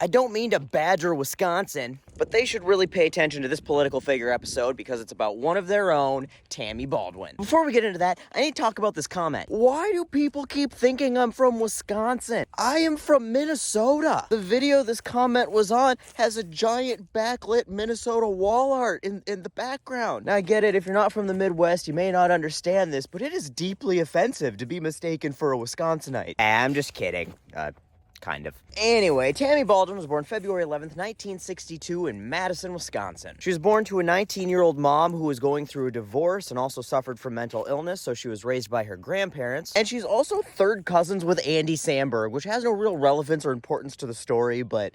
I don't mean to badger Wisconsin, but they should really pay attention to this political figure episode because it's about one of their own, Tammy Baldwin. Before we get into that, I need to talk about this comment. Why do people keep thinking I'm from Wisconsin? I am from Minnesota. The video this comment was on has a giant backlit Minnesota wall art in the background. Now I get it, if you're not from the Midwest, you may not understand this, but it is deeply offensive to be mistaken for a Wisconsinite. I'm just kidding. Kind of. Anyway, Tammy Baldwin was born February 11th, 1962 in Madison, Wisconsin. She was born to a 19-year-old mom who was going through a divorce and also suffered from mental illness, so she was raised by her grandparents. And she's also third cousins with Andy Samberg, which has no real relevance or importance to the story, but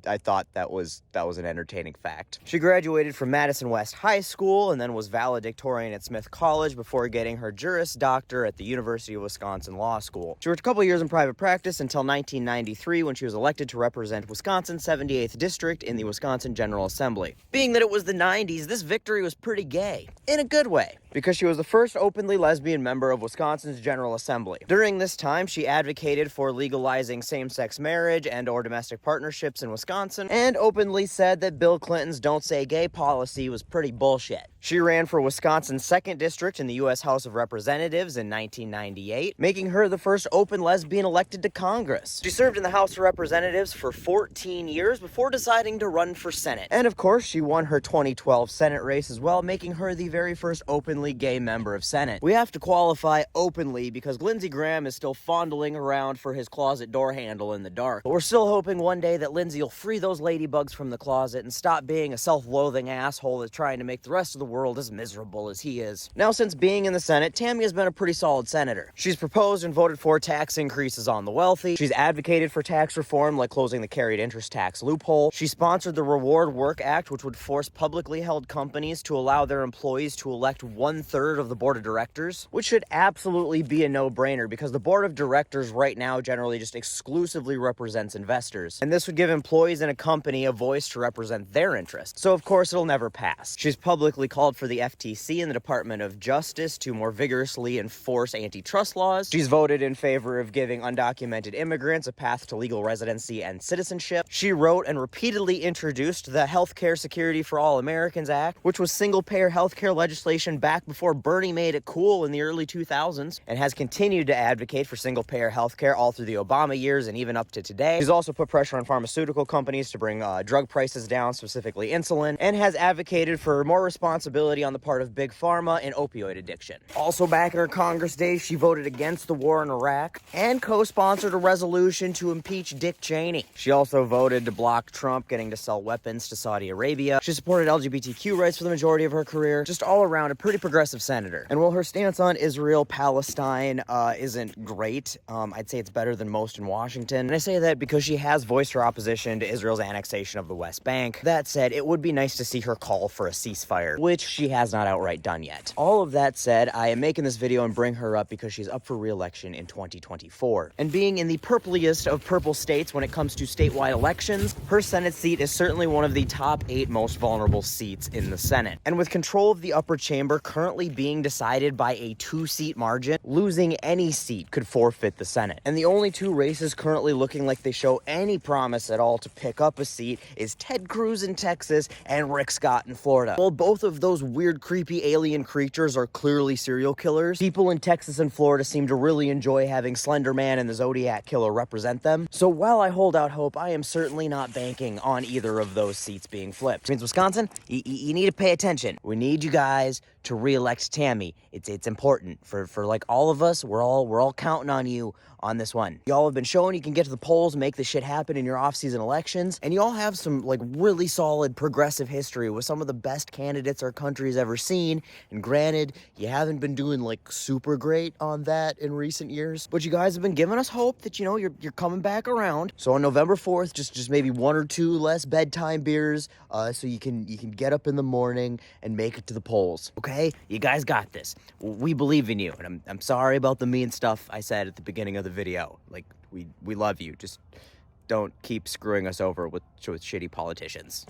I thought that was an entertaining fact. She graduated from Madison West High School and then was valedictorian at Smith College before getting her Juris Doctor at the University of Wisconsin Law School. She worked a couple years in private practice until 1993 when she was elected to represent Wisconsin's 78th District in the Wisconsin General Assembly. Being that it was the 90s, this victory was pretty gay. In a good way, because she was the first openly lesbian member of Wisconsin's General Assembly. During this time, she advocated for legalizing same-sex marriage and/or domestic partnerships in Wisconsin, and openly said that Bill Clinton's Don't Say Gay policy was pretty bullshit. She ran for Wisconsin's 2nd District in the U.S. House of Representatives in 1998, making her the first open lesbian elected to Congress. She served in the House of Representatives for 14 years before deciding to run for Senate. And of course, she won her 2012 Senate race as well, making her the very first openly gay member of Senate. We have to qualify openly because Lindsey Graham is still fondling around for his closet door handle in the dark. But we're still hoping one day that Lindsey will free those ladybugs from the closet and stop being a self-loathing asshole that's trying to make the rest of the world as miserable as he is. Now, since being in the Senate, Tammy has been a pretty solid senator. She's proposed and voted for tax increases on the wealthy. She's advocated for tax reform like closing the carried interest tax loophole. She sponsored the Reward Work Act, which would force publicly held companies to allow their employees to elect 1/3 of the board of directors, which should absolutely be a no-brainer because the board of directors right now generally just exclusively represents investors. And this would give employees in a company a voice to represent their interests. So of course it'll never pass. She's publicly called for the FTC and the Department of Justice to more vigorously enforce antitrust laws. She's voted in favor of giving undocumented immigrants a path to legal residency and citizenship. She wrote and repeatedly introduced the Healthcare Security for All Americans Act, which was single-payer healthcare legislation back before Bernie made it cool in the early 2000s, and has continued to advocate for single-payer healthcare all through the Obama years and even up to today. She's also put pressure on pharmaceutical companies to bring drug prices down, specifically insulin, and has advocated for more responsibility on the part of Big Pharma and opioid addiction. Also back in her Congress days, she voted against the war in Iraq and co-sponsored a resolution to impeach Dick Cheney. She also voted to block Trump getting to sell weapons to Saudi Arabia. She supported LGBTQ rights for the majority of her career. Just all around a pretty progressive senator. And while her stance on Israel, Palestine isn't great, I'd say it's better than most in Washington. And I say that because she has voiced her opposition to Israel's annexation of the West Bank. That said, it would be nice to see her call for a ceasefire, which she has not outright done yet. All of that said, I am making this video and bring her up because she's up for re-election in 2024. And being in the purpliest of purple states when it comes to statewide elections, her Senate seat is certainly one of the top 8 most vulnerable seats in the Senate. And with control of the upper chamber currently being decided by a 2-seat margin, losing any seat could forfeit the Senate. And the only 2 races currently looking like they show any promise at all to pick up a seat is Ted Cruz in Texas and Rick Scott in Florida. While both of those weird, creepy alien creatures are clearly serial killers, people in Texas and Florida seem to really enjoy having Slender Man and the Zodiac Killer represent them. So while I hold out hope, I am certainly not banking on either of those seats being flipped. Which means Wisconsin, you need to pay attention. We need you guys to re-elect Tammy. It's important for like all of us. We're all counting on you on this one. Y'all have been showing you can get to the polls and make this shit happen in your off-season elections, and y'all have some like really solid progressive history with some of the best candidates our country's ever seen. And granted, you haven't been doing like super great on that in recent years, but you guys have been giving us hope that, you know, you're coming back around. So on November 4th, just maybe 1 or 2 less bedtime beers, so you can get up in the morning and make it to the polls. Okay, you guys got this. We believe in you, and I'm sorry about the mean stuff I said at the beginning of the video. Like, we love you. Just don't keep screwing us over with shitty politicians.